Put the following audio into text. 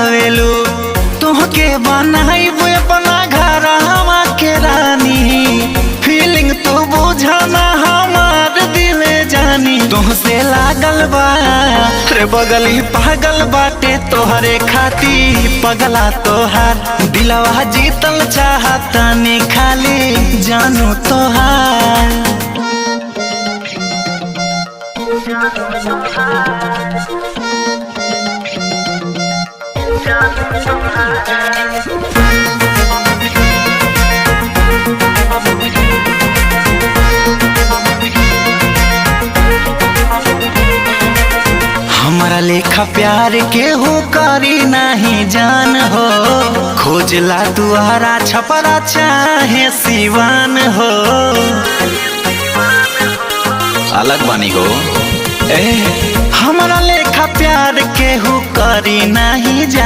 आवेलू तुहके बनाइब अपना घर हवा के रानी। फीलिंग तो बुझाना हमार दिल जानी। तुहसे लागल बा रे बगली पागल बाटे तोहरे खाती पगला तोहार। दिलवा जीतल चाहता नी खाली जानू तोहार। हमारा लेखा प्यार के हो करी नहीं जान हो। खोजला तुहरा छपरा चाहे सिवान हो। अलग बानी हो हमारा लेखा प्यार के हो करी नहीं जान।